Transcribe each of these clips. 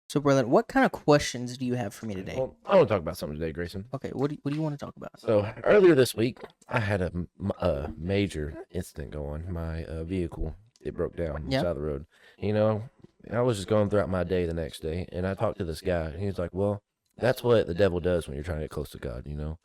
So, Berlin, what kind of questions do you have for me today? Well, I want to talk about something today, Grayson. Okay, what do you want to talk about? So earlier this week, I had a major incident go on. My vehicle, it broke down on the Yeah. side of the road. You know, I was just going throughout my day the next day, and I talked to this guy, and he was like, "Well, that's what the devil does when you're trying to get close to God. Mhm.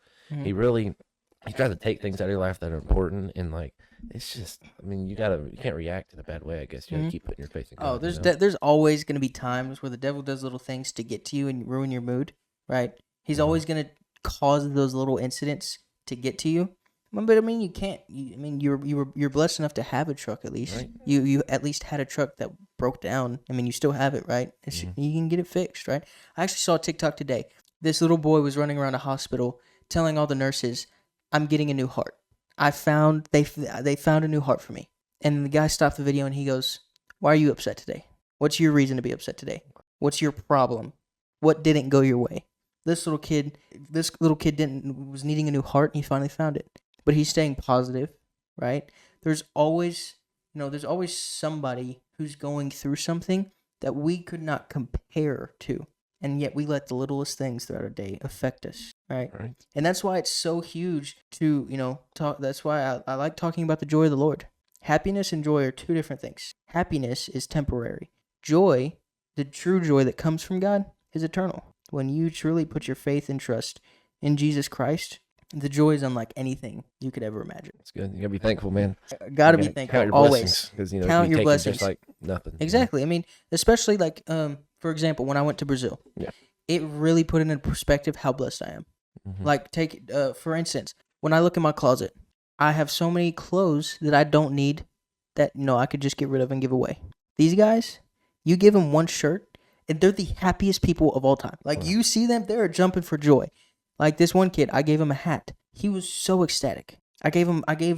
He tries to take things out of your life that are important, and like it's just, I mean, you can't react in a bad way. I guess you got to Mhm. keep putting your faith in Oh, God. there's always going to be times where the devil does little things to get to you and ruin your mood, right? He's Mhm. always going to cause those little incidents to get to you. But I mean, you can't. I mean, you're blessed enough to have a truck at least. Right. You at least had a truck that broke down. I mean, you still have it, right? Mhm. You can get it fixed, right? I actually saw a TikTok today. This little boy was running around a hospital telling all the nurses, "I'm getting a new heart. They found a new heart for me." And the guy stopped the video and he goes, "Why are you upset today? What's your reason to be upset today? What's your problem? What didn't go your way?" This little kid was needing a new heart and he finally found it. But he's staying positive, right? There's always, there's always somebody who's going through something that we could not compare to. And yet we let the littlest things throughout our day affect us, right? Right. And that's why it's so huge to, talk. That's why I like talking about the joy of the Lord. Happiness and joy are two different things. Happiness is temporary. Joy, the true joy that comes from God, is eternal. When you truly put your faith and trust in Jesus Christ, the joy is unlike anything you could ever imagine. It's good. You gotta be thankful, man. Gotta You be gotta thankful count your always. blessings, because it Count can be your taken blessings. just like nothing. Exactly. I mean, especially like, for example, when I went to Brazil, Yeah. it really put into perspective how blessed I am. Mhm. Like, for instance, when I look in my closet, I have so many clothes that I don't need that I could just get rid of and give away. These guys, you give them one shirt, and they're the happiest people of all time. Like, Wow. you see them, they're jumping for joy. Like this one kid, I gave him a hat. He was so ecstatic. I gave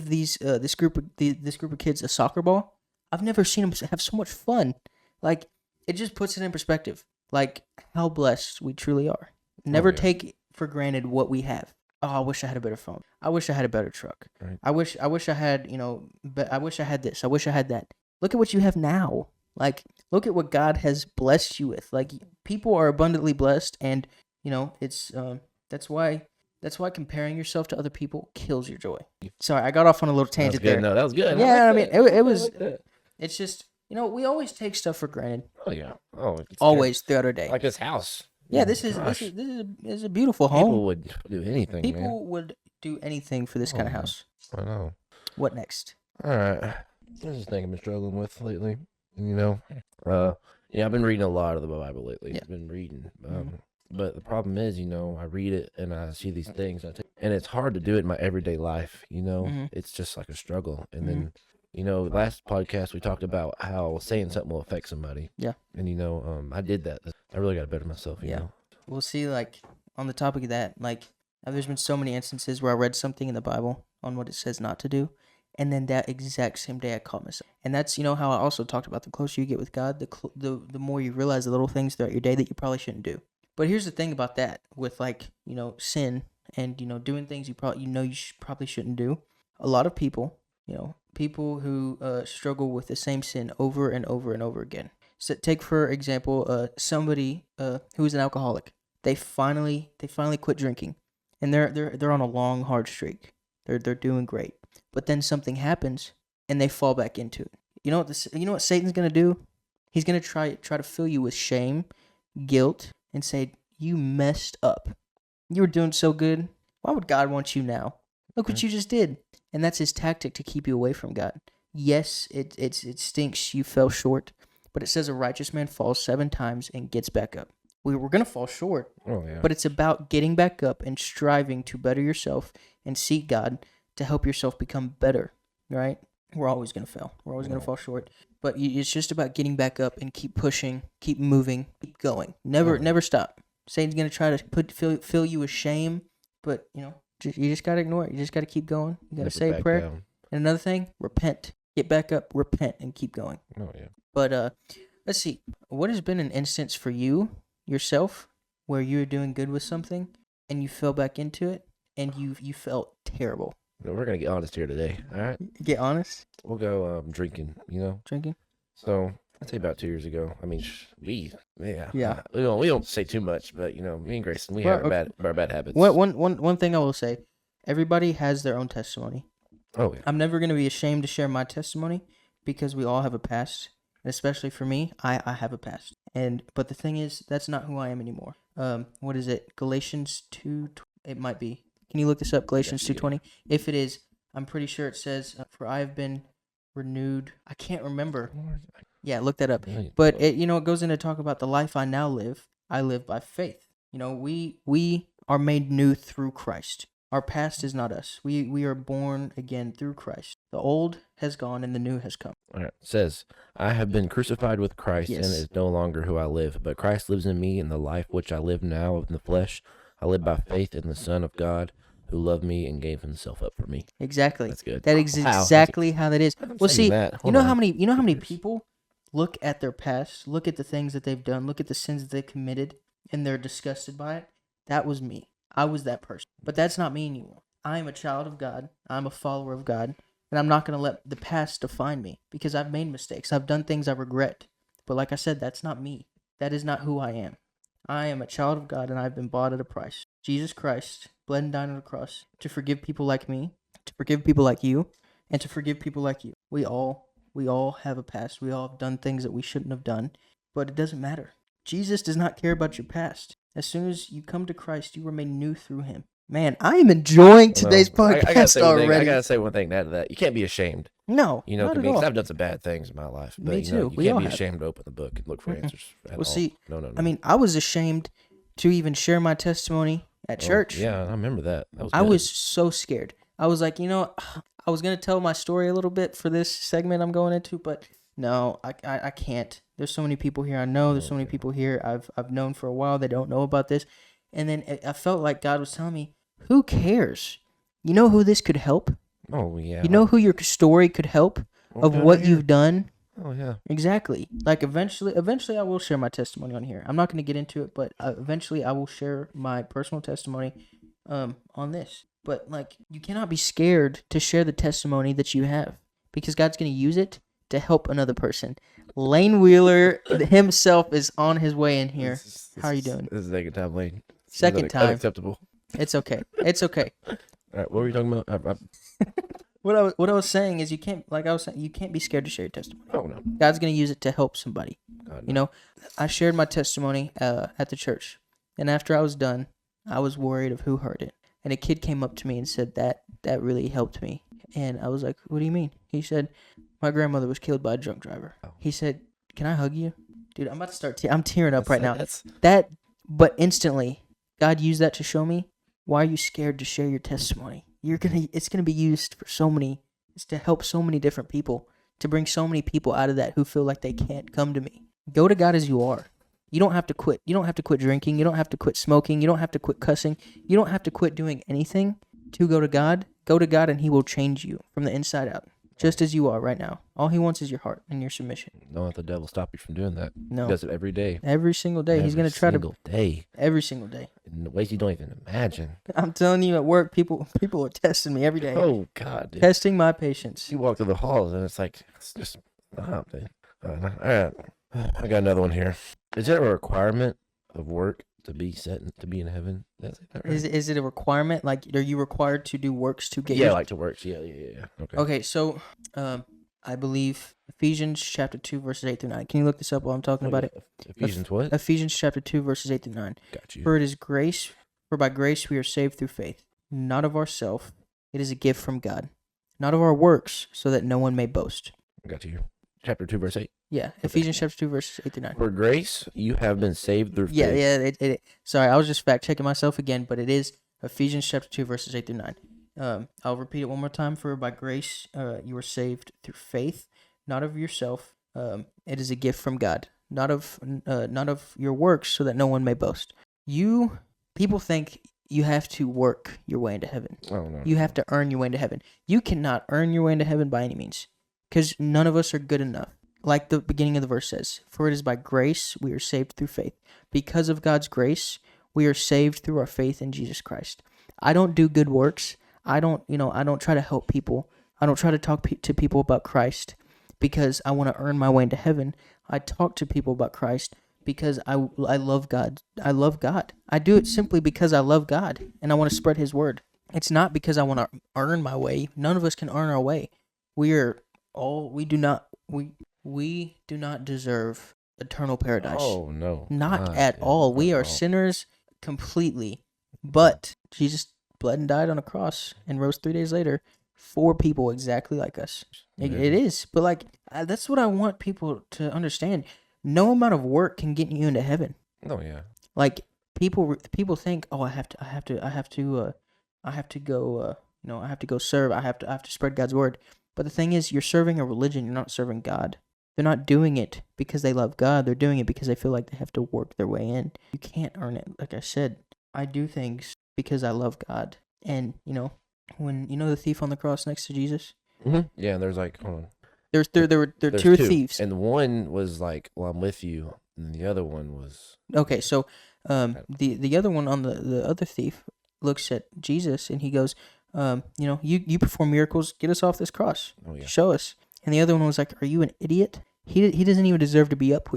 this group of kids a soccer ball. I've never seen them have so much fun. Like, it just puts it in perspective. Like, how blessed we truly are. Never yeah. take for granted what we have. Oh, I wish I had a better phone. I wish I had a better truck. Right. I wish I had, I wish I had this. I wish I had that. Look at what you have now. Like, look at what God has blessed you with. Like, people are abundantly blessed, and it's that's why comparing yourself to other people kills your joy. Sorry, I got off on a little That was tangent good. there. No, that was good. Yeah, I I like mean, that. it I was. like that. It's just we always take stuff for granted. Oh yeah. Oh, it's Always throughout our day. like this house. Yeah, Oh, this is gosh. this is a beautiful home. People would do anything, man. People would do anything for this kind of Oh, house. I know. What next? All right. This is the thing I've been struggling with lately. Yeah, I've been reading a lot of the Bible lately. Yeah. I've been reading. Mhm. But the problem is, I read it and I see these things, and it's hard to do it in my everyday life. Mhm. It's just like a struggle. And Mhm. then, last podcast we talked about how saying something will affect somebody. Yeah. And I did that. I really got to better myself. You Yeah. know. We'll see, like, on the topic of that, like, there's been so many instances where I read something in the Bible on what it says not to do, and then that exact same day I caught myself. And that's, how I also talked about the closer you get with God, the more you realize the little things throughout your day that you probably shouldn't do. But here's the thing about that with, like, sin and, doing things you probably shouldn't do. A lot of people, people who struggle with the same sin over and over and over again. So take for example, somebody who is an alcoholic. They finally quit drinking, and they're on a long hard streak. They're doing great, but then something happens, and they fall back into it. You know what Satan's gonna do? He's gonna try to fill you with shame, guilt, and say you messed up. You were doing so good. Why would God want you now? Look what you just did. And that's his tactic to keep you away from God. Yes, it stinks you fell short, but it says a righteous man falls 7 times and gets back up. We're going to fall short, Oh yeah. but it's about getting back up and striving to better yourself and seek God to help yourself become better, right? We're always going to fail. We're always going to fall short. But it's just about getting back up and keep pushing, keep moving, keep going. Never stop. Satan's going to try to fill you with shame, but, you just got to ignore it. You just got to keep going. You got to say a prayer. Down. And another thing, repent. Get back up, repent, and keep going. Oh yeah. But let's see. What has been an instance for you, yourself, where you were doing good with something and you fell back into it and you felt terrible? No, we're gonna get honest here today. All right. Get honest. We'll go drinking. Drinking. So I'd say about 2 years ago. I mean, Yeah. we don't say too much, but me and Grayson, we Well, have our bad habits. One thing I will say, everybody has their own testimony. Oh yeah. I'm never going to be ashamed to share my testimony because we all have a past. And especially for me, I have a past. But the thing is, that's not who I am anymore. What is it? Galatians 2, it might be. Can you look this up? Galatians 2:20? If it is, I'm pretty sure it says, for I have been renewed. I can't remember. Yeah, look that up. But it goes into talk about the life I now live. I live by faith. We are made new through Christ. Our past is not us. We are born again through Christ. The old has gone and the new has come. All right. It says, I have been crucified with Christ, Yes. and it is no longer who I live, but Christ lives in me, and the life which I live now in the flesh, I live by faith in the Son of God, who loved me and gave himself up for me. Exactly. That's good. That is Wow. exactly how that is. Well, saying see, that. you Hold know on. how many people look at their past, look at the things that they've done, look at the sins that they committed, and they're disgusted by it. That was me. I was that person. But that's not me anymore. I am a child of God. I'm a follower of God. And I'm not going to let the past define me because I've made mistakes. I've done things I regret. But like I said, that's not me. That is not who I am. I am a child of God and I've been bought at a price. Jesus Christ bled and died on the cross to forgive people like me, to forgive people like you, and to forgive people like you. We all have a past. We all have done things that we shouldn't have done, but it doesn't matter. Jesus does not care about your past. As soon as you come to Christ, you are made new through him. Man, I am enjoying today's podcast already. I gotta say one thing to add to that. You can't be ashamed. No, Not not at because all. I've done some bad things in my life. But, Me too. You We can't all be have. ashamed to open the book and look for answers at all. Well, see, No. I mean, I was ashamed to even share my testimony at church. Yeah, I remember that. That was I good. was so scared. I was like, I was going to tell my story a little bit for this segment I'm going into, but no, I can't. There's so many people here I know. There's so many people here I've known for a while that don't know about this. And then I felt like God was telling me, who cares? You know who this could help? Oh, yeah. You know who your story could help of what you've done? Oh, yeah. Exactly. Like eventually I will share my testimony on here. I'm not going to get into it, but eventually I will share my personal testimony on this. But like, you cannot be scared to share the testimony that you have because God's going to use it to help another person. Lane Wheeler himself is on his way in here. How are you doing? This is the second time, Lane. Second time. Unacceptable. It's okay. It's okay. All right, what were you talking about? What I was saying is you can't be scared to share your testimony. Oh, no. God's going to use it to help somebody. God, You know, I shared my testimony at the church, and after I was done, I was worried of who heard it. And a kid came up to me and said that really helped me. And I was like, what do you mean? He said, my grandmother was killed by a drunk driver. Oh. He said, can I hug you? Dude, I'm about to start I'm tearing up right now. That's, But instantly, God used that to show me, why are you scared to share your testimony? It's gonna be used for it's to help so many different people, to bring so many people out of that who feel like they can't come to me. Go to God as you are. You don't have to quit. You don't have to quit drinking. You don't have to quit smoking. You don't have to quit cussing. You don't have to quit doing anything to go to God. Go to God and He will change you from the inside out, just as you are right now. All He wants is your heart and your submission. don't let the devil stop you from doing that. No. He does it every day. Every single day. He's going to try to. Day. Every single day. In ways you don't even imagine. I'm telling you, at work, people are testing me every day. Oh, God, dude. Testing my patience. You walk through the halls and it's like, it's just stop, dude. All right. I got another one here. Is there a requirement of work to be in heaven? That's that right? Is it a requirement? Like, are you required to do works to get Yeah, your... like to work. Yeah. Okay. Okay, so I believe Ephesians chapter 2, verses 8 through 9. Can you look this up while I'm talking about it? Ephesians what? Ephesians chapter 2, verses 8 through 9. Got you. For by grace we are saved through faith, not of ourselves. It is a gift from God, not of our works, so that no one may boast. Got you. Chapter 2, verse 8. Yeah, Ephesians chapter 2, verses 8 through 9. For grace, you have been saved through faith. Yeah. Sorry, I was just fact checking myself again, but it is Ephesians chapter 2, verses 8 through 9. I'll repeat it one more time. For by grace, you are saved through faith, not of yourself. It is a gift from God, not of your works, so that no one may boast. People think you have to work your way into heaven. Oh, no. You have to earn your way into heaven. You cannot earn your way into heaven by any means, because none of us are good enough. Like the beginning of the verse says, for it is by grace we are saved through faith. Because of God's grace, we are saved through our faith in Jesus Christ. I don't do good works. I don't try to help people. I don't try to talk to people about Christ because I want to earn my way into heaven. I talk to people about Christ because I love God. I love God. I do it simply because I love God and I want to spread his word. It's not because I want to earn my way. None of us can earn our way. We do not deserve eternal paradise. Oh no, Not at all. We not are at all. sinners completely. But Jesus bled and died on a cross and rose 3 days later for people exactly like us. It is. But like that's what I want people to understand. No amount of work can get you into heaven. Oh yeah. Like people think, oh, I have to go. I have to go serve. I have to spread God's word. But the thing is, you're serving a religion. You're not serving God. They're not doing it because they love God. They're doing it because they feel like they have to work their way in. You can't earn it. Like I said, I do things because I love God. And when the thief on the cross next to Jesus, Mm-hmm. Yeah, there's like, hold on. There were There's two two. thieves. And one was like, well, I'm with you. And the other one was. Okay, so the other one on the other thief looks at Jesus and he goes, you perform miracles. Get us off this cross. Oh yeah. Show us. And the other one was like, are you an idiot? He doesn't even deserve to be up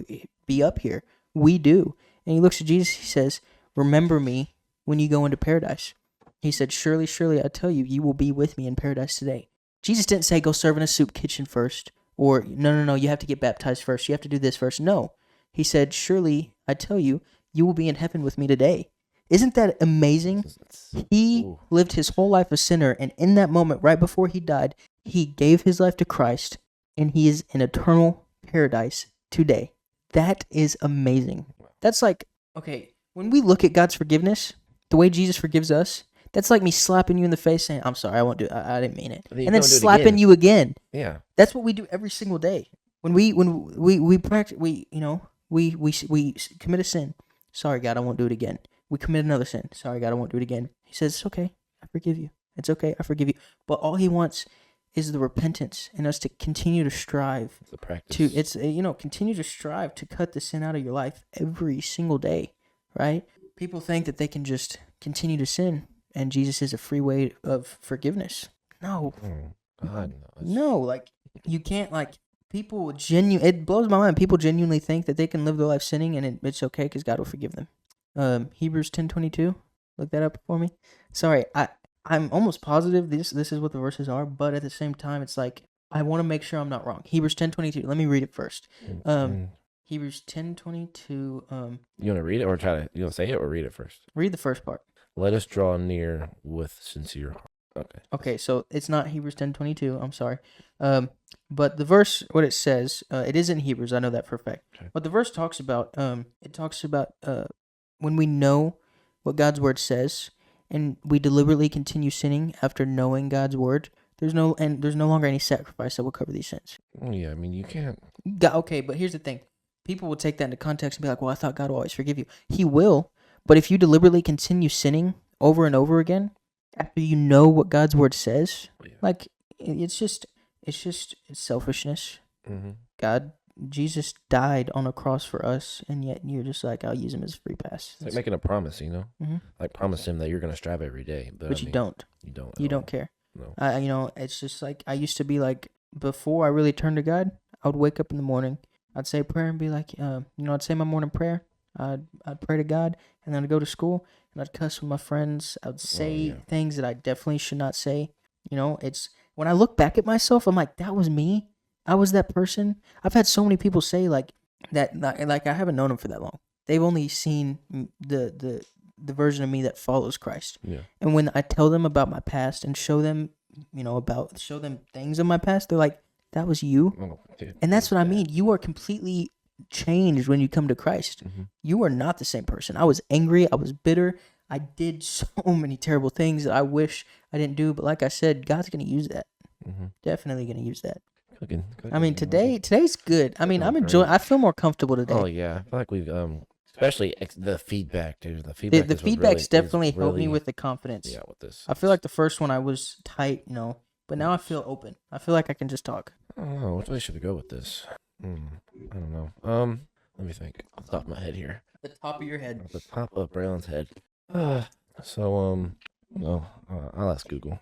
here. We do. And he looks at Jesus. He says, remember me when you go into paradise. He said, surely, surely, I tell you, you will be with me in paradise today. Jesus didn't say go serve in a soup kitchen first, or no, you have to get baptized first. You have to do this first. No. He said, surely, I tell you, you will be in heaven with me today. Isn't that amazing? He lived his whole life a sinner, and in that moment, right before he died, he gave his life to Christ, and he is in eternal paradise today. That is amazing. That's like, okay, when we look at God's forgiveness, the way Jesus forgives us, that's like me slapping you in the face saying, I'm sorry, I won't do it. I didn't mean it. And then slapping you again. Yeah. That's what we do every single day. When we practice, we commit a sin. Sorry, God, I won't do it again. We commit another sin. Sorry, God, I won't do it again. He says, it's okay. I forgive you. It's okay. I forgive you. But all he wants is the repentance and us to continue to strive. The practice. Continue to strive to cut the sin out of your life every single day, right? People think that they can just continue to sin and Jesus is a free way of forgiveness. No. God, no, like you can't people it blows my mind. People genuinely think that they can live their life sinning and it's okay because God will forgive them. Hebrews 10:22. Look that up for me. Sorry, I'm almost positive this is what the verses are, but at the same time, it's like I want to make sure I'm not wrong. Hebrews 10:22. Let me read it first. Hebrews 10:22. You want to read it or you want to say it or read it first? Read the first part. Let us draw near with sincere heart. Okay. Okay, so it's not Hebrews 10:22. I'm sorry. But the verse, what it says, it is in Hebrews. I know that for a fact. Okay. What the verse talks about, when we know what God's word says, and we deliberately continue sinning after knowing God's word, there's no longer any sacrifice that will cover these sins. Yeah, I mean you can't. Okay, but here's the thing: people will take that into context and be like, "Well, I thought God will always forgive you." He will, but if you deliberately continue sinning over and over again after you know what God's word says, it's selfishness. Mm-hmm. Jesus died on a cross for us, and yet you're just like, I'll use him as a free pass. It's like making a promise, Mm-hmm. Like promise him that you're going to strive every day, but you don't. You don't care. No. It's just like I used to be like before I really turned to God. I would wake up in the morning, I'd say a prayer and be like, I'd say my morning prayer. I'd pray to God, and then I'd go to school and I'd cuss with my friends. I'd say things that I definitely should not say. It's when I look back at myself, I'm like, that was me. I was that person. I've had so many people say like that, like I haven't known them for that long. They've only seen the version of me that follows Christ. Yeah. And when I tell them about my past and show them things of my past, they're like, that was you. Oh, dude, and that's what I mean. You are completely changed when you come to Christ. Mm-hmm. You are not the same person. I was angry. I was bitter. I did so many terrible things that I wish I didn't do. But like I said, God's going to use that. Mm-hmm. Definitely going to use that. Cooking, I mean, today's good. I mean, I'm enjoying. I feel more comfortable today. Oh yeah, I feel like we've especially the feedback, dude. The feedback's definitely helped me with the confidence. Yeah, with this. I feel like the first one I was tight, but now I feel open. I feel like I can just talk. I don't know which way should we go with this. I don't know. Let me think. Off the top of my head here. The top of your head. Off the top of Braylon's head. I'll ask Google.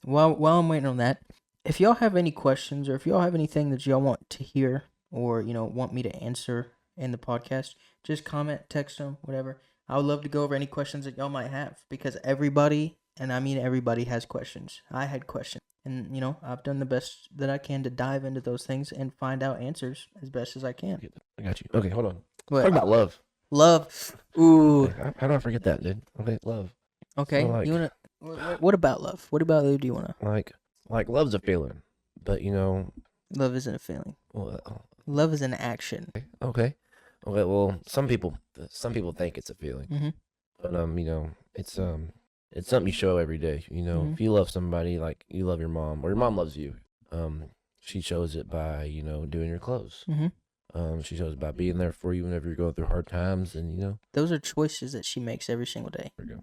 While I'm waiting on that. if y'all have any questions or if y'all have anything that y'all want to hear or, want me to answer in the podcast, just comment, text them, whatever. I would love to go over any questions that y'all might have because everybody, and I mean everybody, has questions. I had questions. And, I've done the best that I can to dive into those things and find out answers as best as I can. I got you. Okay, hold on. What? Talk about love. Love. Ooh. Okay, how do I forget that, dude? Okay, love. Okay. So, You want to... What about love? What about love do you want to... Like love's a feeling, but Love isn't a feeling. well, Love is an action. okay. Well, some people think it's a feeling, Mm-hmm. but it's something you show every day. Mhm. If you love somebody like you love your mom or your mom loves you, she shows it by doing your clothes. Mm-hmm. She shows it by being there for you whenever you're going through hard times, and Those are choices that she makes every single day. there we go.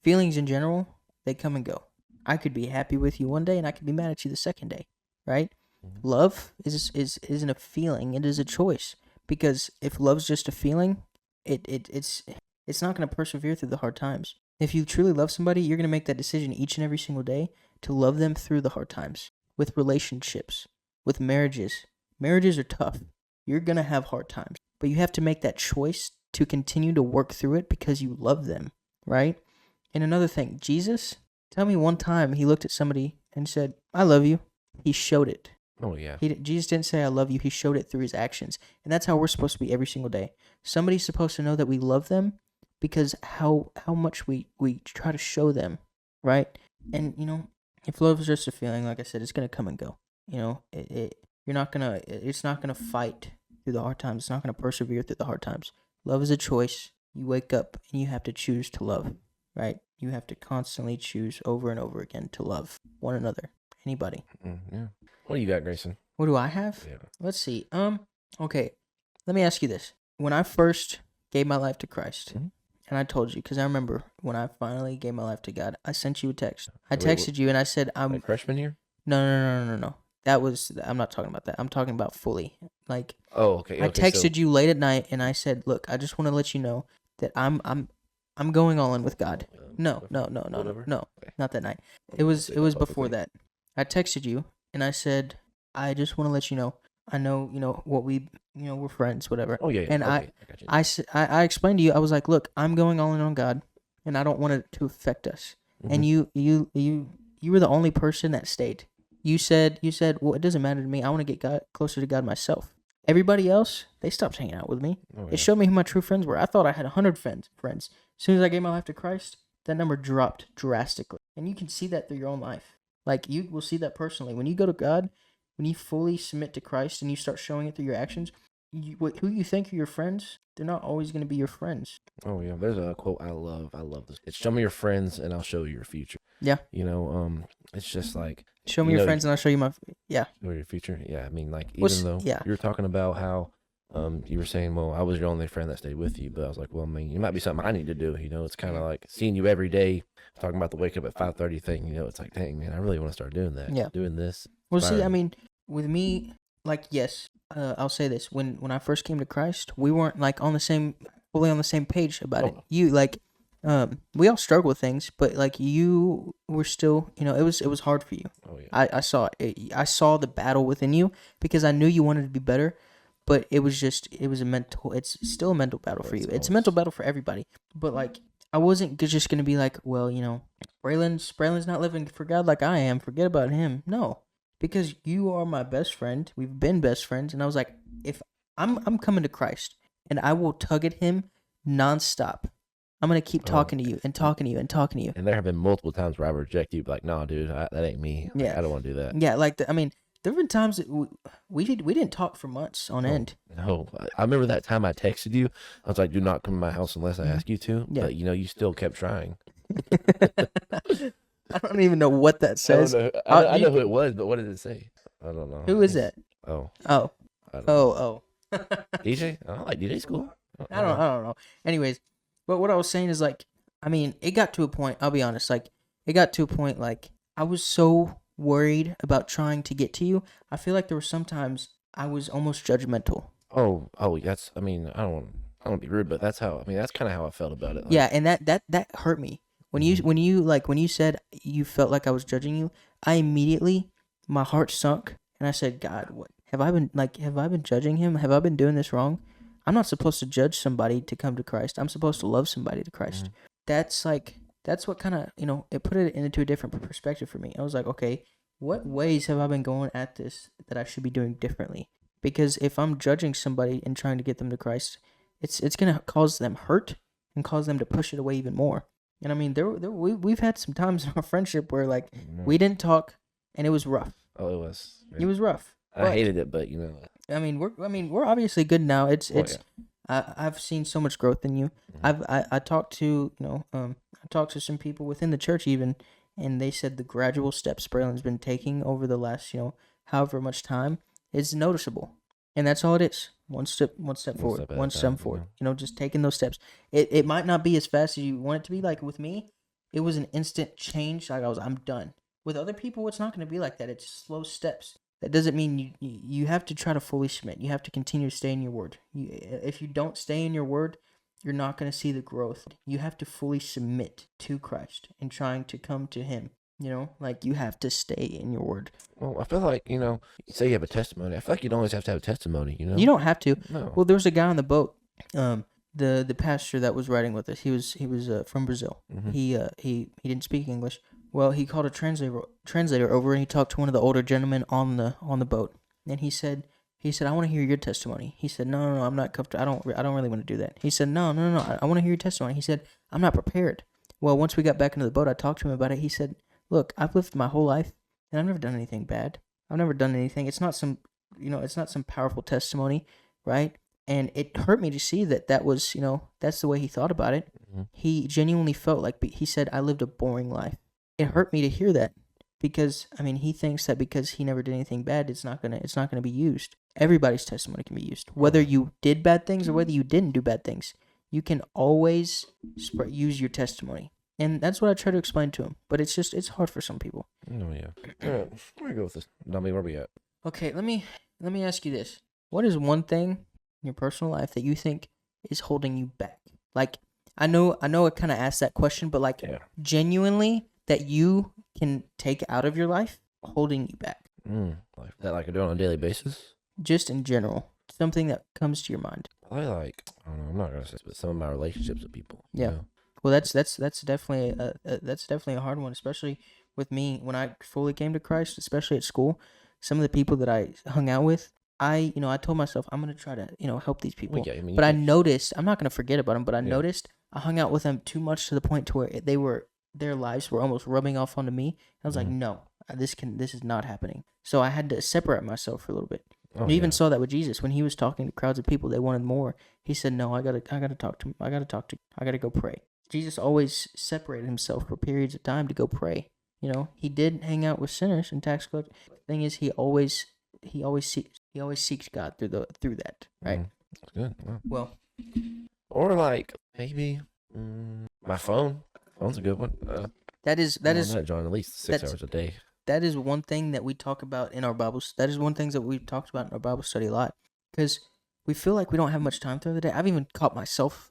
Feelings in general, they come and go. I could be happy with you one day and I could be mad at you the second day, right? Mhm. Love isn't a feeling, it is a choice. Because if love's just a feeling, it's not going to persevere through the hard times. If you truly love somebody, you're going to make that decision each and every single day to love them through the hard times. With relationships, with marriages. Marriages are tough. You're going to have hard times. But you have to make that choice to continue to work through it because you love them, right? And another thing, Jesus, tell me one time he looked at somebody and said, I love you. He showed it. Oh yeah. Jesus didn't say I love you. He showed it through his actions. And that's how we're supposed to be every single day. Somebody's supposed to know that we love them because how much we try to show them, right? And, if love is just a feeling, like I said, it's going to come and go. It's not going to fight through the hard times. It's not going to persevere through the hard times. Love is a choice. You wake up and you have to choose to love, right? You have to constantly choose over and over again to love one another, anybody. Yeah. What do you got, Grayson? What do I have? Yeah. Let's see. Okay. Let me ask you this. When I first gave my life to Christ, Mhm. and I told you, because I remember when I finally gave my life to God, I sent you a text. I Wait, texted you and I said, Like freshman year? No. I'm not talking about that. I'm talking about fully. Like, Oh, okay. I okay, texted you late at night and I said, look, I just want to let you know that I'm going all in with God. No, whatever. Okay. not that night. It was publicly. before that. I texted you and I said, I just want to let you know. I know, what we're friends, whatever. Oh yeah. And okay, I got you. I explained to you, I was like, look, I'm going all in on God, and I don't want it to affect us. And Mhm. you were the only person that stayed. You said, well, it doesn't matter to me. I want to get closer to God myself. Everybody else, they stopped hanging out with me. Oh, yeah. It showed me who my true friends were. I thought I had 100 friends. As soon as I gave my life to Christ, that number dropped drastically. And you can see that through your own life. Like, you will see that personally. When you go to God, when you fully submit to Christ and you start showing it through your actions, who you think are your friends, they're not always going to be your friends. Oh yeah, there's a quote I love. I love this. It's show me your friends and I'll show you your future. Yeah. It's just like Show me your friends and I'll show you my... Yeah. show your future. Yeah, I mean, like What's- even though yeah. you were talking about how you were saying, well, I was your only friend that stayed with you, but I was like, well, I mean, it might be something I need to do. It's kind of like seeing you every day, talking about the wake up at 5:30 thing. It's like, dang man, I really want to start doing that. Yeah. Doing this. Well, see, I Inspiring. mean, with me, like, yes, I'll say this. When I first came to Christ, we weren't, like, fully on the same page about it. Oh. You, like, we all struggle with things, but, like, you were still, it was hard for you. Oh yeah. I saw it. I saw the battle within you because I knew you wanted to be better, but it's still a mental battle for you. It's a mental battle for everybody. But, like, I wasn't just going to be like, well, Braylon's not living for God like I am. Forget about him. No, because you are my best friend. We've been best friends. And I was like, if I'm coming to Christ and I will tug at him nonstop. I'm going to keep talking to you and talking to you and talking to you. And there have been multiple times where I reject you, like, no, dude, that ain't me. Like, Yeah. I don't want to do that. Yeah, like, there have been times that we didn't talk for months on end. No, I remember that time I texted you. I was like, do not come to my house unless I ask you to. Yeah. But, you still kept trying. I don't even know what that says. I know who it was, but what did it say? I don't know. Who is that? Oh. Oh, I don't know. oh. DJ? I like DJ School. I don't know. Anyways, but what I was saying is, like, it got to a point, I'll be honest, like, I was so worried about trying to get to you. I feel like there were sometimes I was almost judgmental. Oh, that's, I don't want to be rude, but that's kind of how I felt about it. Like, Yeah, and that hurt me. When you said you felt like I was judging you, I immediately my heart sunk, and I said, God, what have I been like? Have I been judging him? Have I been doing this wrong? I'm not supposed to judge somebody to come to Christ. I'm supposed to love somebody to Christ. Mhm. That's what kind of, it put it into a different perspective for me. I was like, okay, what ways have I been going at this that I should be doing differently? Because if I'm judging somebody and trying to get them to Christ, it's gonna cause them hurt and cause them to push it away even more. And I mean, we've had some times in our friendship where like Mhm. we didn't talk, and it was rough. Oh, it was. It was rough. I but- hated it, but I mean, we're obviously good now. It's well, I've seen so much growth in you. Mhm. I talked to I talked to some people within the church even, and they said the gradual steps Braylon's been taking over the last however much time is noticeable, and that's all it is. One step forward, step at a one time, step forward. Just taking those steps. It might not be as fast as you want it to be. Like with me, it was an instant change. Like I'm done. With other people, it's not going to be like that. It's slow steps. That doesn't mean you have to try to fully submit. You have to continue to stay in your word. If you don't stay in your word, you're not going to see the growth. You have to fully submit to Christ and trying to come to Him. Like you have to stay in your word. Well, I feel like you say you have a testimony. I feel like you don't always have to have a testimony. You don't have to. No. Well, there was a guy on the boat. The pastor that was riding with us. He was from Brazil. Mhm. He didn't speak English. Well, he called a translator over, and he talked to one of the older gentlemen on the boat. And he said, I want to hear your testimony. He said, no, I'm not comfortable. I don't really want to do that. He said, no, I want to hear your testimony. He said, I'm not prepared. Well, once we got back into the boat, I talked to him about it. He said, look, I've lived my whole life, and I've never done anything bad. I've never done anything. It's not some powerful testimony, right? And it hurt me to see that was, that's the way he thought about it. Mhm. He genuinely felt like, he said, I lived a boring life. It hurt me to hear that, because I mean, he thinks that because he never did anything bad, it's not gonna be used. Everybody's testimony can be used, whether you did bad things or whether you didn't do bad things. You can always use your testimony, and that's what I try to explain to him. But it's hard for some people. Oh yeah. All right, where we go with this? Dummy, where we at? Okay, let me ask you this: what is one thing in your personal life that you think is holding you back? Like, I know I kind of asked that question, but like Yeah. genuinely that you can take out of your life holding you back, Like that, like I do on a daily basis. just in general, something that comes to your mind. I don't know. I'm not gonna say, this, but some of my relationships with people. Yeah. Well, that's definitely a hard one, especially with me when I fully came to Christ, especially at school. Some of the people that I hung out with, I told myself I'm gonna try to help these people. Well, yeah, I mean, But I noticed, I'm not gonna forget about them, but I Yeah. noticed I hung out with them too much to the point to where their lives were almost rubbing off onto me. I was like, Mhm. no, this is not happening. So I had to separate myself for a little bit. Oh, We even yeah. saw that with Jesus when he was talking to crowds of people. They wanted more. He said, "No, I gotta talk to him. I gotta go pray." Jesus always separated himself for periods of time to go pray. He did hang out with sinners and tax collectors. The thing is, he always seeks God through that, right? Mhm. That's good. Wow. Well, Or like maybe my phone. Phone's a good one. that is I'm on that, John, at least 6 that's- hours a day. that is one thing that we talk about in our Bibles. That is one thing that we've talked about in our Bible study a lot, because we feel like we don't have much time throughout the day. I've even caught myself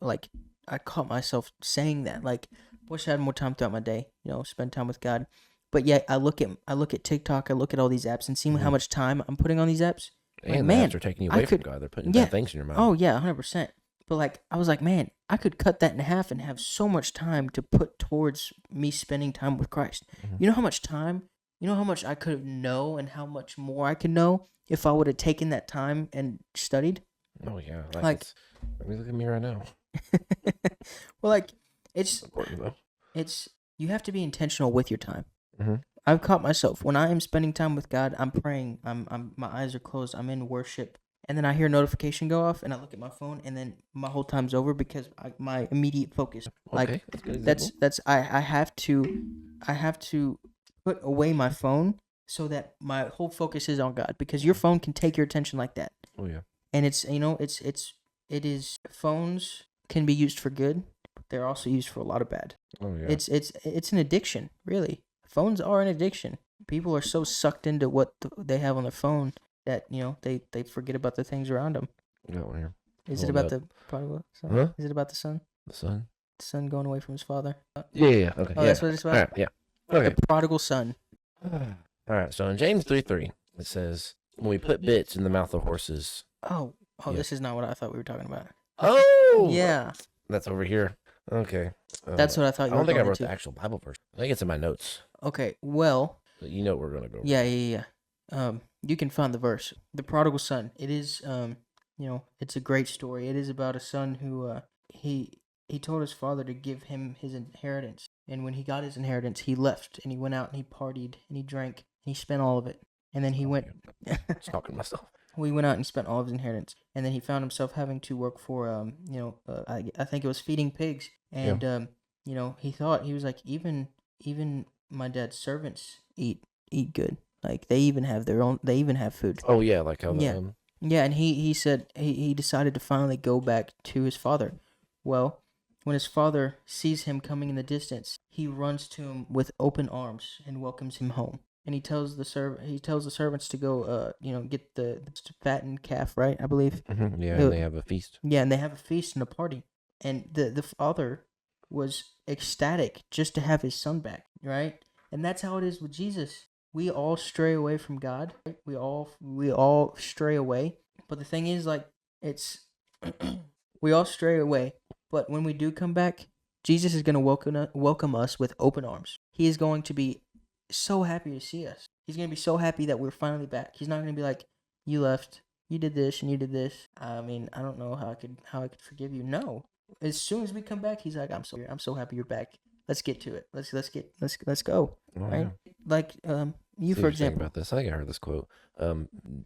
saying that, like, wish I had more time throughout my day, spend time with God. But yet I look at TikTok, I look at all these apps and see how Mhm. much time I'm putting on these apps. And Like, the man, apps are taking you I away from could- God. They're putting yeah. bad things in your mind. Oh yeah, 100%. But like, I was like, man, I could cut that in half and have so much time to put towards me spending time with Christ. Mhm. You know how much time, how much I could know and how much more I could know if I would have taken that time and studied. Oh yeah. Like- I mean, look at me right now. Well, like, it's Important though. you have to be intentional with your time. Mhm. I've caught myself when I am spending time with God. I'm praying. My eyes are closed. I'm in worship, and then I hear a notification go off, and I look at my phone, and then my whole time's over because my immediate focus. Like, Okay, that's a good example. I have to put away my phone so that my whole focus is on God, because your phone can take your attention like that. Oh yeah. And phones can be used for good, but they're also used for a lot of bad. Oh yeah. It's an addiction, really. Phones are an addiction. People are so sucked into what they have on their phone that they forget about the things around them. We got one here. Is it Hold about up. the prodigal son? Huh? Is it about the son? The sun. The son going away from his father? Yeah. Okay. Oh, yeah. that's what it's about. All right. Yeah. Okay. The prodigal son. All right. So in James 3:3, it says, "When we put bits in the mouth of horses." Oh, Yeah. this is not what I thought we were talking about. Oh, Yeah, that's over here. Okay. that's what I thought I you don't were think I going wrote the into. actual Bible verse. I think it's in my notes. Okay, well, But you know what we're gonna go. yeah. You can find the verse. The prodigal son. It is, it's a great story. It is about a son who, he told his father to give him his inheritance, and when he got his inheritance, he left and he went out and he partied and he drank and he spent all of it, and then he went. Just talking to myself. Well, he went out and spent all of his inheritance, and then he found himself having to work for, I think it was feeding pigs, and he thought, he was like, even my dad's servants eat good, like they even have food. Oh yeah, like how the Yeah. Yeah, and he said he decided to finally go back to his father. Well, when his father sees him coming in the distance, he runs to him with open arms and welcomes him home. And he tells the servants to go, get the fattened calf, right? I believe. yeah, and they have a feast. Yeah, and they have a feast and a party. And the father was ecstatic just to have his son back, right? And that's how it is with Jesus. We all stray away from God. Right? We all stray away. But the thing is, like, it's we all stray away. But when we do come back, Jesus is going to welcome us with open arms. He is going to be so happy to see us. He's going to be so happy that we're finally back. He's not going to be like, you left, you did this, and you did this. I mean, I don't know how I could forgive you. No. As soon as we come back, he's like, I'm so happy you're back. Let's get to it. Let's go. Oh, Right? yeah. Like you, See for what you're saying example. about this. I think I heard this quote.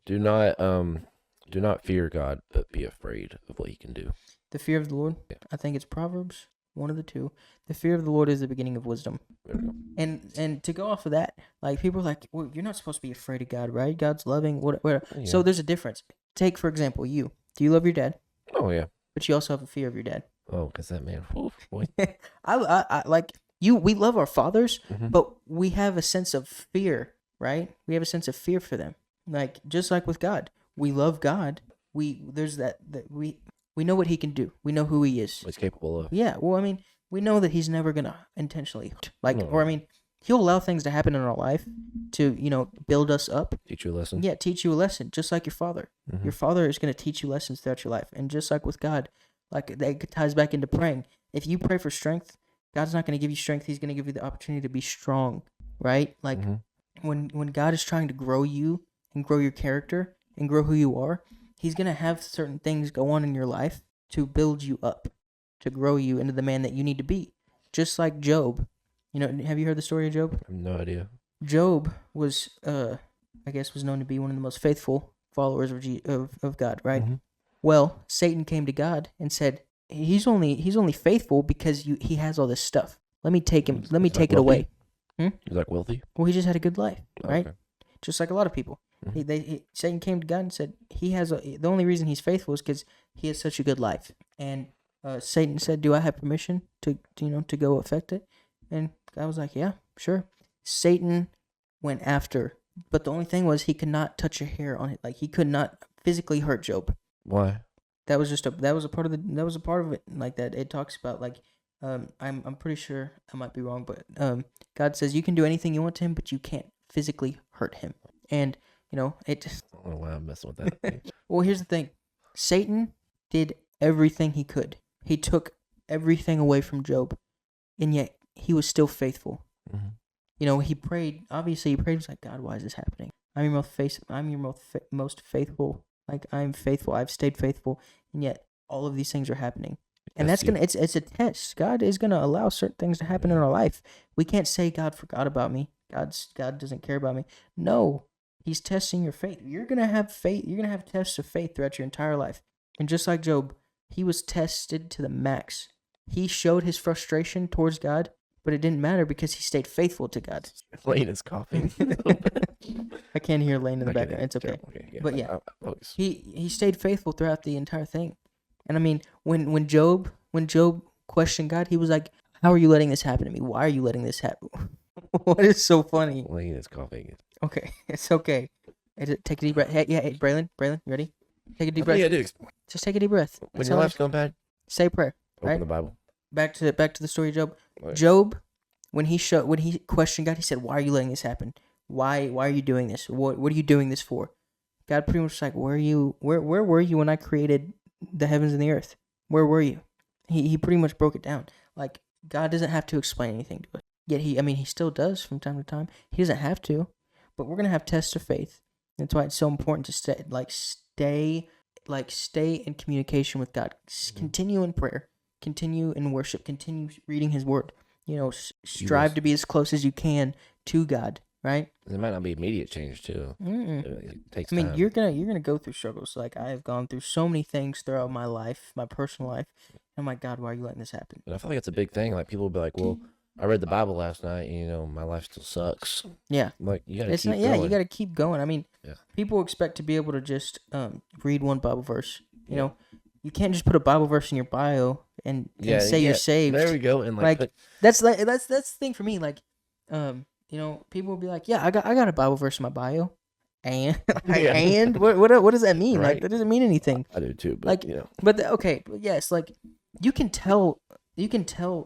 Do not fear God, but be afraid of what He can do. The fear of the Lord. Yeah. I think it's Proverbs, one of the two. The fear of the Lord is the beginning of wisdom. There we go. And to go off of that, like people are like, well, you're not supposed to be afraid of God, right? God's loving. What? Yeah. So there's a difference. Take for example, you. Do you love your dad? Oh yeah. But you also have a fear of your dad. Oh, cause that man. Oof, boy. I like you. We love our fathers, Mhm. but we have a sense of fear, right? We have a sense of fear for them. Like just like with God, we love God. There's that we know what He can do. We know who He is. What He's capable of. Yeah. Well, I mean, we know that He's never gonna intentionally No. or I mean, He'll allow things to happen in our life to build us up. Teach you a lesson. Yeah, teach you a lesson, just like your father. Mhm. Your father is going to teach you lessons throughout your life. And just like with God, like that ties back into praying. If you pray for strength, God's not going to give you strength. He's going to give you the opportunity to be strong, right? Like Mhm. when God is trying to grow you and grow your character and grow who you are, He's going to have certain things go on in your life to build you up, to grow you into the man that you need to be. Just like Job. Have you heard the story of Job? I have no idea. Job was, was known to be one of the most faithful followers of God, right? Mhm. Well, Satan came to God and said, "He's only faithful because he has all this stuff. Let me take him. Let me Is that take it away." He's like wealthy. Well, he just had a good life, right? Okay. Just like a lot of people. Mhm. Satan came to God and said, the only reason he's faithful is because he has such a good life. And Satan said, "Do I have permission to go affect it?" And God was like, "Yeah, sure." Satan went after, but the only thing was he could not touch a hair on it. Like he could not physically hurt Job. Why? That was a part of it. Like that, it talks about like, I'm pretty sure I might be wrong, but God says you can do anything you want to him, but you can't physically hurt him. And it just. I don't know why I'm messing with that. Well, here's the thing, Satan did everything he could. He took everything away from Job, and yet he was still faithful. Mhm. He prayed. Obviously, he prayed. He was like, "God, why is this happening? I'm your most faithful. Like I'm faithful. I've stayed faithful, and yet all of these things are happening." And Yes, it's a test. God is gonna allow certain things to happen in our life. We can't say God forgot about me. God doesn't care about me. No, He's testing your faith. You're gonna have faith. You're gonna have tests of faith throughout your entire life. And just like Job, he was tested to the max. He showed his frustration towards God, but it didn't matter because he stayed faithful to God. Lane is coughing. I can't hear Lane in the Okay, background. It's okay. Okay, But yeah. I'll focus. He stayed faithful throughout the entire thing. And I mean, when Job questioned God, he was like, "How are you letting this happen to me? Why are you letting this happen?" What is so funny? Lane is coughing. Okay, it's okay. Take a deep breath. Hey, Braylon, you ready? Take a deep breath. Yeah, dude. Just take a deep breath. When That's your all life's going bad, say a prayer. open Right? the Bible. Back to the story of Job. Right. Job, when he questioned God, he said, "Why are you letting this happen? why are you doing this? What are you doing this for? God pretty much was like, where were you when I created the heavens and the earth? Where were you? He pretty much broke it down. Like, God doesn't have to explain anything to us. Yet he still does from time to time. He doesn't have to, but we're gonna have tests of faith. That's why it's so important to stay in communication with God. Continue in prayer. Continue in worship. Continue reading His Word. Strive to be as close as you can to God. Right? It might not be immediate change too. It takes I mean, time. you're gonna go through struggles. Like, I have gone through so many things throughout my life, my personal life. I'm like, God, why are you letting this happen? And I feel like it's a big thing. Like people will be like, well, I read the Bible last night, and my life still sucks. Yeah. Like you gotta It's keep not. going. Yeah, you gotta keep going. I mean, Yeah. people expect to be able to just read one Bible verse. You know, you can't just put a Bible verse in your bio and say you're saved. There we go. And that's the thing for me. Like, people will be like, yeah, I got a Bible verse in my bio, and and what does that mean? Right. Like, that doesn't mean anything. I do too. But, Like, but yes, like you can tell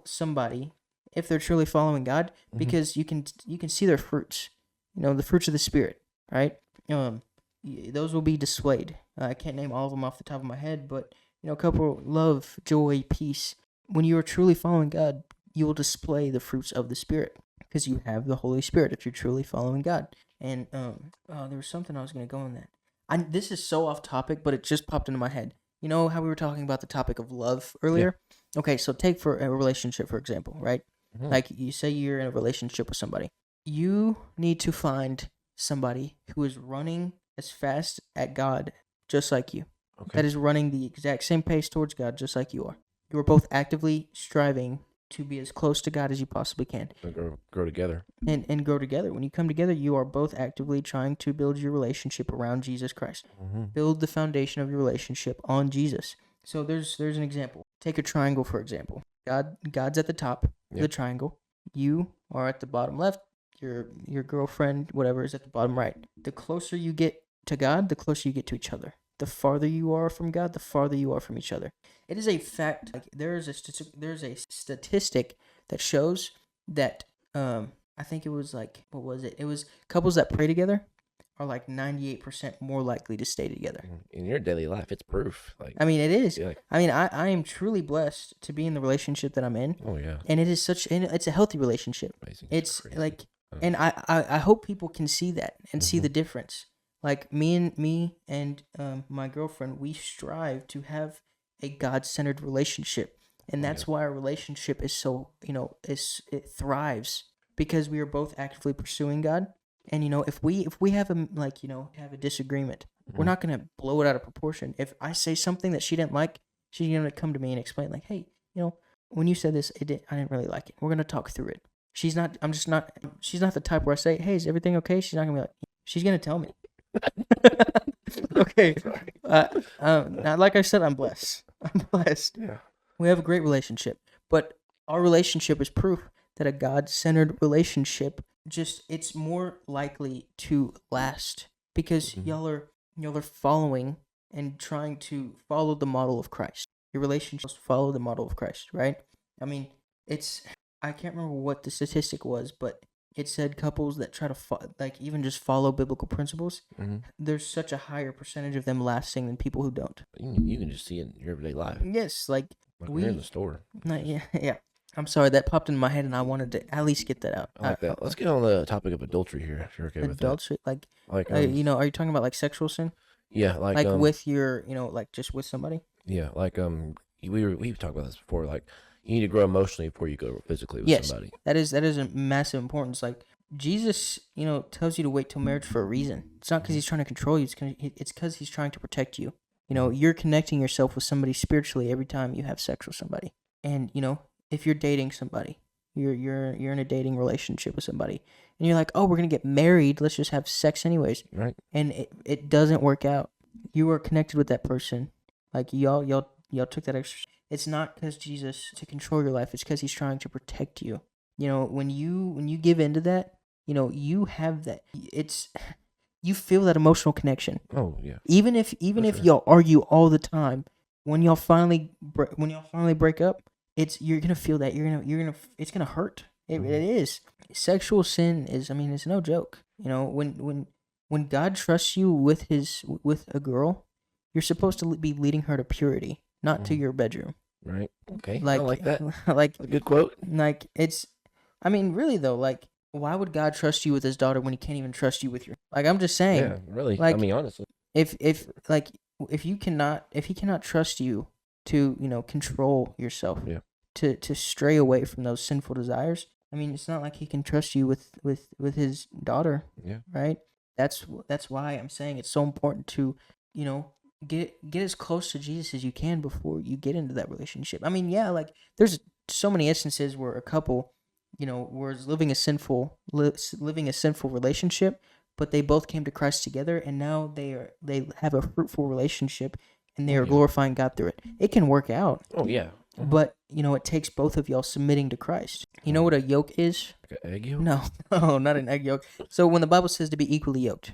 somebody if they're truly following God because you can see their fruits. The fruits of the Spirit, right? Those will be displayed. I can't name all of them off the top of my head, but a couple: love, joy, peace. When you are truly following God, you will display the fruits of the Spirit because you have the Holy Spirit if you're truly following God. And there was something I was going to go on that. This is so off topic, but it just popped into my head. You know how we were talking about the topic of love earlier? Yeah. Okay, so take for a relationship, for example, right? Mm-hmm. Like, you say you're in a relationship with somebody. You need to find somebody who is running as fast at God just like you. Okay. That is running the exact same pace towards God just like you are. You are both actively striving to be as close to God as you possibly can. Grow together. And grow together. When you come together, you are both actively trying to build your relationship around Jesus Christ. Mm-hmm. Build the foundation of your relationship on Jesus. So there's an example. Take a triangle, for example. God's at the top of the triangle. You are at the bottom left. Your girlfriend, whatever, is at the bottom right. The closer you get to God, the closer you get to each other. The farther you are from God, the farther you are from each other. It is a fact. Like, there's a statistic that shows that I think it was like, what was it? It was couples that pray together are like 98% more likely to stay together. In your daily life, it's proof. Like, I mean, it is. I mean, I am truly blessed to be in the relationship that I'm in. Oh yeah. And it's a healthy relationship. Amazing. It's like, and I hope people can see that and see the difference. Like, me and my girlfriend, we strive to have a God-centered relationship, and that's why our relationship is so, it thrives because we are both actively pursuing God. And if we have a disagreement, we're not gonna blow it out of proportion. If I say something that she didn't like, she's gonna come to me and explain, like, hey, when you said this, I didn't really like it. We're gonna talk through it. She's not the type where I say, hey, is everything okay? She's not gonna be like, she's gonna tell me. Okay. Like I said, I'm blessed. Yeah. We have a great relationship, but our relationship is proof that a God-centered relationship it's more likely to last because y'all are following and trying to follow the model of Christ. Your relationship follow the model of Christ, right? I mean, I can't remember what the statistic was, but it said couples that try to even just follow biblical principles, there's such a higher percentage of them lasting than people who don't. You can just see it in your everyday life. Yes, like we're in the store. Yeah. I'm sorry, that popped in my head, and I wanted to at least get that out. I like that. Let's get on the topic of adultery here, if you're okay with that. Adultery, are you talking about like sexual sin? Yeah, like with your, just with somebody. Yeah, like we've talked about this before. Like, you need to grow emotionally before you go physically with somebody. That is a massive importance. Like, Jesus, tells you to wait till marriage for a reason. It's not because he's trying to control you. It's because he's trying to protect you. You're connecting yourself with somebody spiritually every time you have sex with somebody. And if you're dating somebody, you're in a dating relationship with somebody, and you're like, oh, we're gonna get married. Let's just have sex anyways. Right. And it doesn't work out. You are connected with that person. Like, y'all took that extra. It's not because Jesus to control your life. It's because he's trying to protect you. When you give into that, you have that. You feel that emotional connection. Oh yeah. Even if y'all argue all the time, when y'all finally break up, you're gonna feel that. It's gonna hurt. It is. Sexual sin is. I mean, it's no joke. You know, when God trusts you with a girl, you're supposed to be leading her to purity, not to your bedroom. Right. Okay. I Like, like that. like, A good quote. it's. I mean, really though, like, why would God trust you with His daughter when He can't even trust you with your? Like, I'm just saying. Yeah, really. I Like, mean, honestly. if He cannot trust you to control yourself, Yeah. to stray away from those sinful desires. I mean, it's not like He can trust you with His daughter, Yeah. right? That's why I'm saying it's so important to get as close to Jesus as you can before you get into that relationship. I mean, yeah, like there's so many instances where a couple, was living a sinful relationship, but they both came to Christ together, and now they have a fruitful relationship, and they Oh, are yeah. glorifying God through it. It can work out. Oh yeah. But it takes both of y'all submitting to Christ. You know what a yoke is? Like an egg yolk? No, no, not an egg yolk. So when the Bible says to be equally yoked,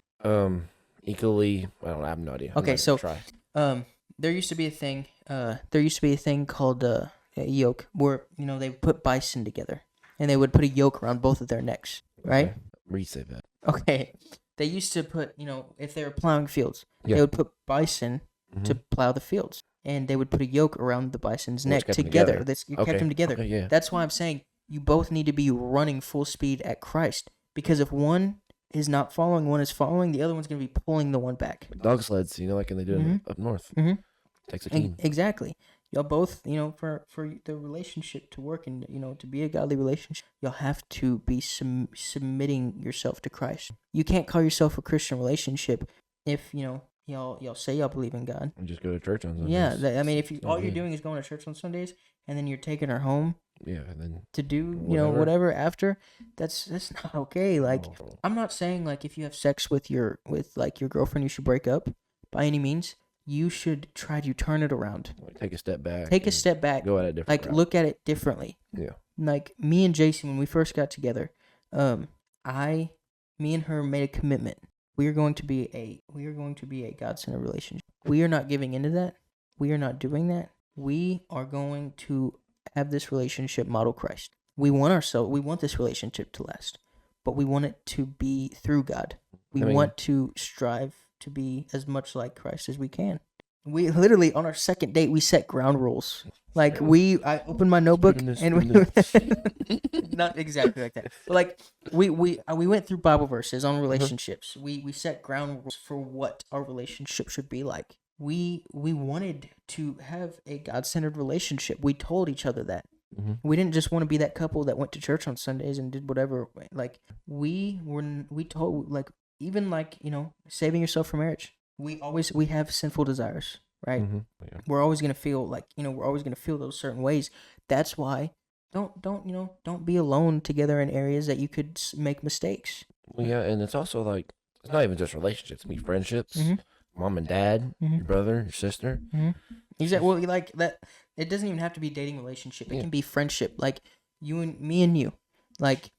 Equally. I don't. I have no idea. I'm Okay, not so- gonna try. there used to be a thing. There used to be a thing called a yoke, where they would put bison together, and they would put a yoke around both of their necks. Right? Okay. Resave that. Okay. They used to put, if they were plowing fields, Yeah. they would put bison to Mhm. plow the fields, and they would put a yoke around the bison's Which neck kept them together. together. That's you Okay. kept them together. Okay, yeah. That's why I'm saying you both need to be running full speed at Christ, because if one is not following, one is following, the other one's going to be pulling the one back. Dog sleds, like they do Mhm. up north. Mhm. Takes a team. Exactly. Y'all both, for the relationship to work and to be a godly relationship, y'all have to be submitting yourself to Christ. You can't call yourself a Christian relationship if y'all say y'all believe in God. And just go to church on Sundays. Yeah, I mean, if all you're Okay. doing is going to church on Sundays and then you're taking her home Yeah, and then to do Whatever. whatever after, that's not okay. Like, oh, I'm not saying like if you have sex with your girlfriend you should break up by any means. You should try to turn it around. like, take a step back. Take a and step back. Go at it different. Like, route. look at it differently. Yeah. Like, me and Jason, when we first got together, me and her made a commitment. We are going to be a God-centered relationship. We are not giving into that. We are not doing that. We are going to have this relationship model Christ. We want this relationship to last, but we want it to be through God. We want to strive to be as much like Christ as we can. We literally, on our second date, we set ground rules. Like, I opened my notebook and we not exactly like that, but like we went through Bible verses on relationships. We set ground rules for what our relationship should be like. We wanted to have a God-centered relationship. We told each other that. Mhm. We didn't just want to be that couple that went to church on Sundays and did whatever. Like, we told, like, even like, saving yourself for marriage. We have sinful desires, right? Mhm. Yeah. We're always going to feel like, we're always going to feel those certain ways. That's why don't be alone together in areas that you could make mistakes. Well, yeah, and it's also like it's not even just relationships. It can be friendships, Mhm. mom and dad, Mhm. your brother, your sister. Exactly. Well, like that, it doesn't even have to be dating relationship. It Yeah. can be friendship. Like me and you. Like,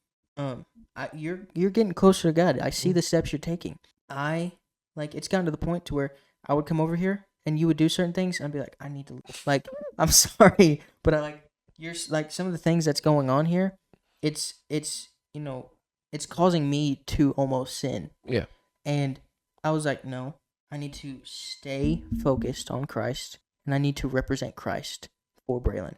you're getting closer to God. I see the steps you're taking. It's gotten to the point to where I would come over here and you would do certain things. And I'd be like, I need to, like, I'm sorry, but you're like, some of the things that's going on here. It's causing me to almost sin. Yeah. And I was like, no, I need to stay focused on Christ, and I need to represent Christ for Braylon.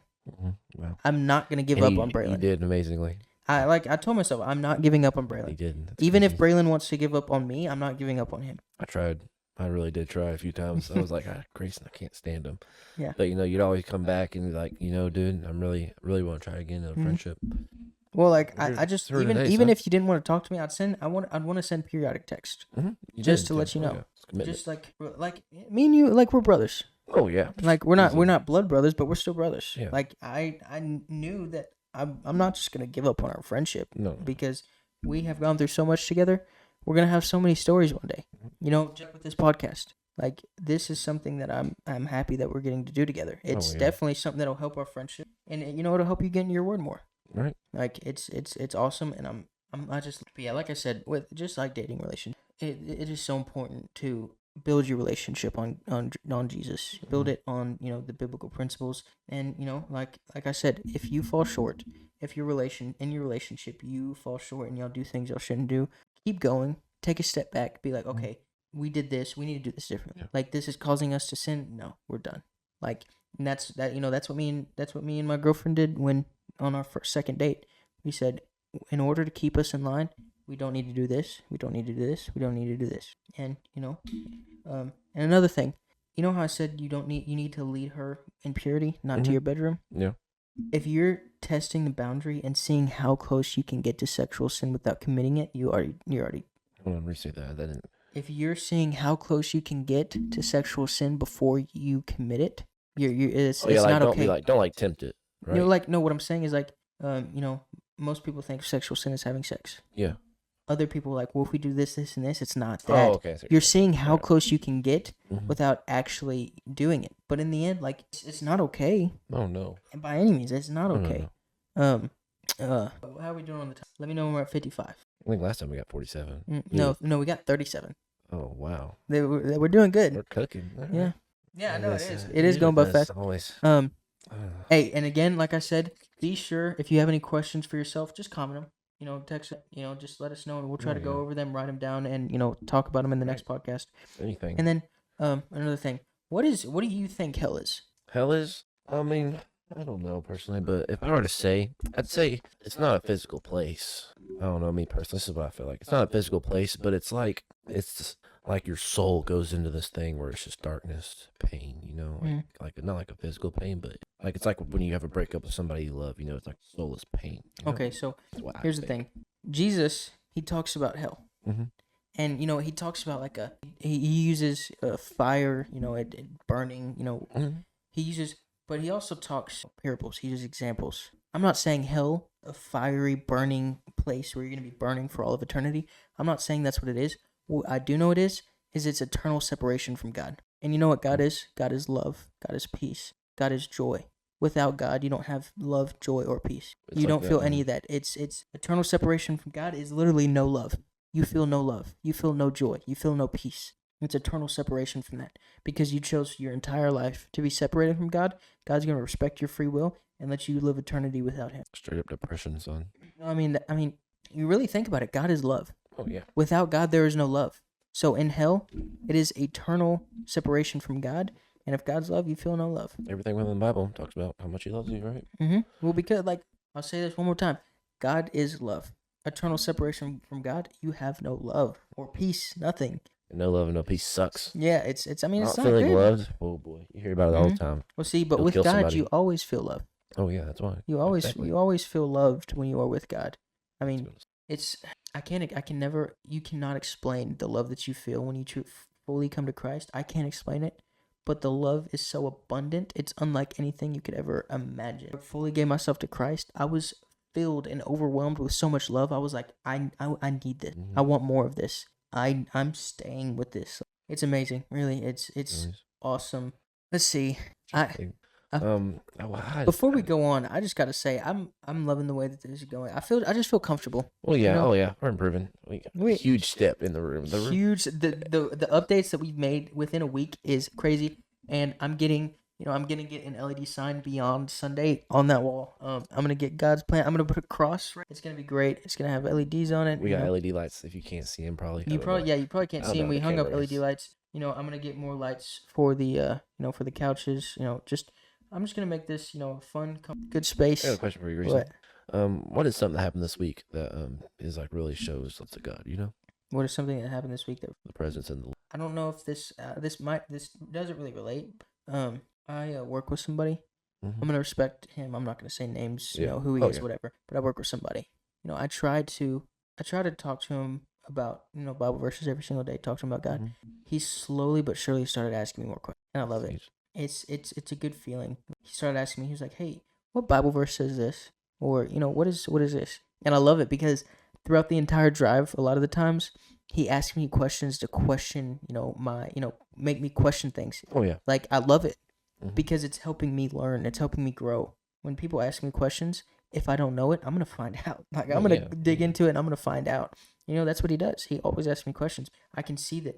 Wow. I'm not gonna give And up on He Braylon. did amazingly. I told myself I'm not giving up on He Braylon. did. That's Even if crazy. Braylon wants to give up on me, I'm not giving up on him. I tried. I really did try a few times. I was like, Grayson, I can't stand him. Yeah. But you'd always come back and be like, dude, I'm really want to try again in a Mhm. friendship. Well, like Here's- I just here's even today, even son. if you didn't want to talk to me, I'd want to send periodic text, Just to let you know. It's commitment. just like me and you, like we're brothers. Oh yeah. Like we're Easily. not blood brothers, but we're still brothers. Yeah. Like I knew that I'm not just gonna give up on our friendship No. because we have gone through so much together. We're gonna have so many stories one day. Just with this podcast. Like, this is something that I'm happy that we're getting to do together. It's yeah. definitely something that'll help our friendship, and it'll help you get into your word more. Right. Like, it's awesome, and like I said, with just like dating relationship, it is so important to build your relationship on Jesus. Build it on the biblical principles, and like I said, if you fall short, if in your relationship you fall short and y'all do things y'all shouldn't do, keep going, take a step back, be like, okay, we did this, we need to do this differently. Yeah. Like, this is causing us to sin. No, we're done. Like, and that's what me and my girlfriend did when on our second date. We said, in order to keep us in line, we don't need to do this, we don't need to do this, we don't need to do this. And and another thing, you know how I said you need to lead her in purity, not to Mhm. your bedroom. Yeah. If you're testing the boundary and seeing how close you can get to sexual sin without committing it, you're already. Hold on, restate that. That didn't. If you're seeing how close you can get to sexual sin before you commit it, it's Oh yeah, like not don't okay. be like don't like tempt it, right? No, what I'm saying is like, most people think sexual sin is having sex. Yeah. Other people are like, well, if we do this, this, and this, it's not that. Oh, okay. I see what You're seeing how Alright. close you can get Mhm. without actually doing it. But in the end, like, it's not okay. Oh no. And by any means, it's not No, no, okay. no. How are we doing on the time? Let me know when we're at 55. I think last time we got 47. No, we got 37. Oh wow. We're doing good. We're cooking. All Yeah. right. Yeah, I know it is. Listen, It is going by that's fast. Always. Hey, and again, like I said, be sure if you have any questions for yourself, just comment them. Text it. Just let us know, and we'll try Oh, to go yeah. over them, write them down, and talk about them in the next podcast. Anything. And then, another thing, what do you think hell is? Hell is. I mean, I don't know personally, but if I were to say, I'd say it's not a physical place. I don't know, me personally. This is what I feel like. It's not a physical place, but it's like your soul goes into this thing where it's just darkness, pain. Like not like a physical pain, but like it's like when you have a breakup with somebody you love. It's like soulless pain. Okay, so That's what I here's the think. thing. Jesus, he talks about hell. Mhm. And he talks about like he uses fire, it burning, Mhm. he uses, but he also talks parables. He uses examples. I'm not saying hell, a fiery burning place where you're gonna be burning for all of eternity. I'm not saying that's what it is. What I do know it is it's eternal separation from God. And you know what God is? God is love. God is peace. God is joy. Without God, you don't have love, joy, or peace. It's You like don't that, feel any of that. It's eternal separation from God is literally no love. You feel no love. You feel no joy. You feel no peace. It's eternal separation from that because you chose your entire life to be separated from God. God's going to respect your free will and let you live eternity without Him. Straight up depression, son. I mean, you really think about it. God is love. Oh yeah. Without God, there is no love. So in hell, it is eternal separation from God. And if God's love, you feel no love. Everything within the Bible talks about how much He loves you, right? Well, because I'll say this one more time. God is love. Eternal separation from God, you have no love or peace, nothing. And no love and no peace sucks. Yeah, it's Not not feeling good. loved. Oh boy, you hear about it all the Mhm. time. Well, see, but It'll with kill God, somebody. you always feel love. Oh yeah, that's why. You always Exactly. feel loved when you are with God. I mean, That's you cannot explain the love that you feel when you fully come to Christ. I can't explain it, but the love is so abundant. It's unlike anything you could ever imagine. I fully gave myself to Christ. I was filled and overwhelmed with so much love. I was like, I need this. Mhm. I want more of this. I'm staying with this. It's amazing. Really, it's Nice. awesome. Let's see. Interesting. Before we go on, I just gotta say I'm loving the way that this is going. I just feel comfortable. Well, yeah. you know- Oh, yeah. We're improving. We got a We- huge step in the room. The room. Huge. The updates that we've made within a week is crazy, and I'm gonna get an LED sign beyond Sunday on that wall. I'm gonna get God's plan. I'm gonna put a cross. It's gonna be great. It's gonna have LEDs on it. We got LED lights. If you can't see them, probably. I You don't probably know. you probably can't I don't see them. know We the hung up cameras. LED lights. I'm gonna get more lights for the for the couches. I'm just gonna make this a fun, good space. I got a question for you, Reason. What? What is something that happened this week that is like really shows love to God? What is something that happened this week that The presence and the. I don't know if this doesn't really relate. I work with somebody. Mhm. I'm gonna respect him. I'm not gonna say names, Yeah. who he Oh, is, yeah. whatever. But I work with somebody. I try to talk to him about Bible verses every single day. Talk to him about God. Mhm. He slowly but surely started asking me more questions, and I love it. Sweet. It's a good feeling. He started asking me. He was like, "Hey, what Bible verse says this?" Or what is this? And I love it because throughout the entire drive, a lot of the times he asked me questions to question, my, make me question things. Oh yeah. Like, I love it Mhm. because it's helping me learn. It's helping me grow. When people ask me questions, if I don't know it, I'm going to find out. Like, I'm Oh, going yeah. to dig into it and I'm going to find out. That's what he does. He always asks me questions. I can see that,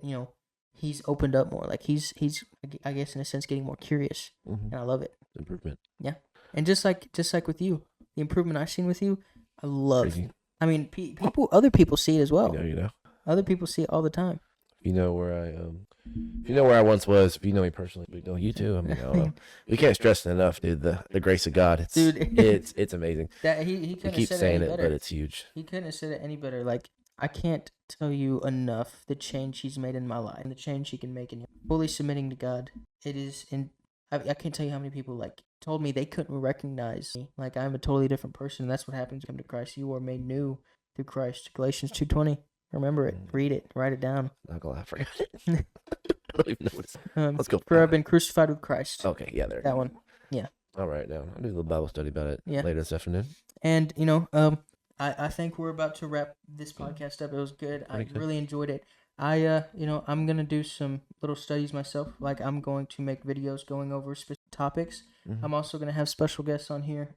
he's opened up more. Like, he's I guess, in a sense, getting more curious. Mhm. And I love it. Improvement. And just like with you, the improvement I've seen with you, I love. Crazy. I mean, other people see it as well. You know. Other people see it all the time. If you know where I once was, if you know me personally, we know you too. I mean, I don't know. We can't stress it enough, dude. The grace of God, it's amazing. That he We couldn't have keep said it saying any it, better. but it's huge. He couldn't have said it any better. Like, I can't tell you enough the change he's made in my life and the change he can make in you. Fully submitting to God. It is in. I can't tell you how many people like told me they couldn't recognize me. Like, I'm a totally different person. And that's what happens when you come to Christ. You are made new through Christ. Galatians 2:20. Remember it. Read it. Write it down. Not gonna lie, I forgot it. I don't even know what it's. Let's go. For I've been crucified with Christ. Okay, yeah, there. That one. Yeah. All right, now I'll do a little Bible study about it later this afternoon. And I think we're about to wrap this podcast up. It was good. I really enjoyed it. I'm gonna do some little studies myself. Like, I'm going to make videos going over specific topics. Mm-hmm. I'm also gonna have special guests on here,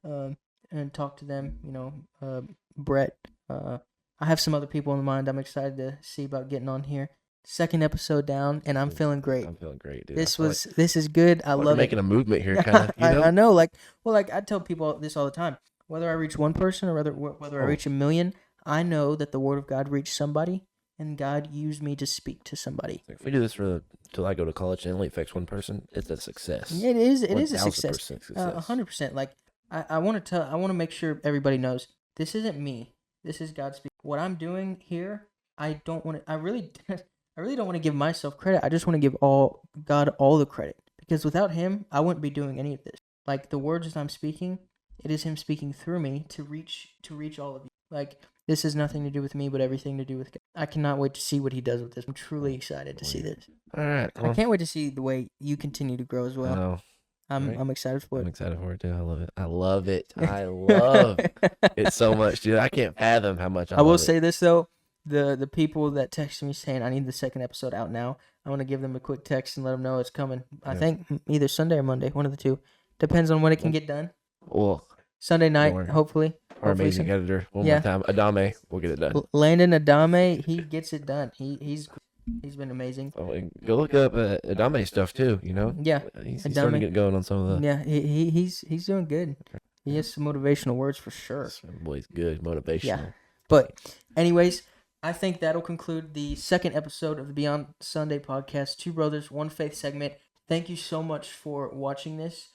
and talk to them. Brett. I have some other people in mind. I'm excited to see about getting on here. Second episode down, and I'm feeling great. I'm feeling great, dude. This is good. I love making a movement here, kind of. I know. Like I tell people this all the time. Whether I reach one person or whether I reach 1 million, I know that the word of God reached somebody, and God used me to speak to somebody. If we do this till I go to college and it only affects one person, it's a success. It is a success. 1,000% 100%. Like, I want to make sure everybody knows this isn't me. This is God speaking. What I'm doing here, I really don't want to give myself credit. I just want to give God all the credit, because without Him, I wouldn't be doing any of this. Like, the words that I'm speaking, it is Him speaking through me to reach all of you. Like, this has nothing to do with me, but everything to do with God. I cannot wait to see what He does with this. I'm truly excited to see this. All right. I can't wait to see the way you continue to grow as well. I know. I'm excited for it. I'm excited for it too. I love it. I love it. I love it so much, dude. I can't fathom how much I will love say this though. The people that texted me saying I need the second episode out now, I want to give them a quick text and let them know it's coming. I think either Sunday or Monday, one of the two. Depends on when it can get done. Well, Sunday night, hopefully. Our amazing editor, one more time, Adame, we'll get it done. Landon Adame, he gets it done. He's been amazing. Oh, and go look up Adame stuff too. Yeah, he's starting to get going on some of the. Yeah, he's doing good. He has some motivational words for sure. This boy's good, motivational. Yeah, but anyways, I think that'll conclude the second episode of the Beyond Sunday podcast. Two Brothers, One Faith segment. Thank you so much for watching this.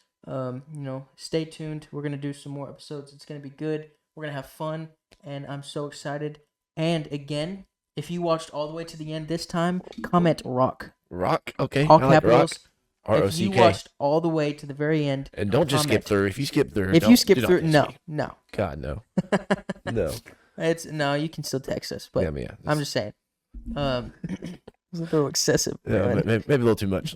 Stay tuned. We're gonna do some more episodes. It's gonna be good. We're gonna have fun, and I'm so excited. And again, if you watched all the way to the end this time, comment rock. Rock, okay. All capitals. Like if you watched all the way to the very end, and don't just skip through. If you skip through, no. God, no. No. You can still text us, but yeah, I'm just saying. It's a little excessive. Yeah, maybe a little too much.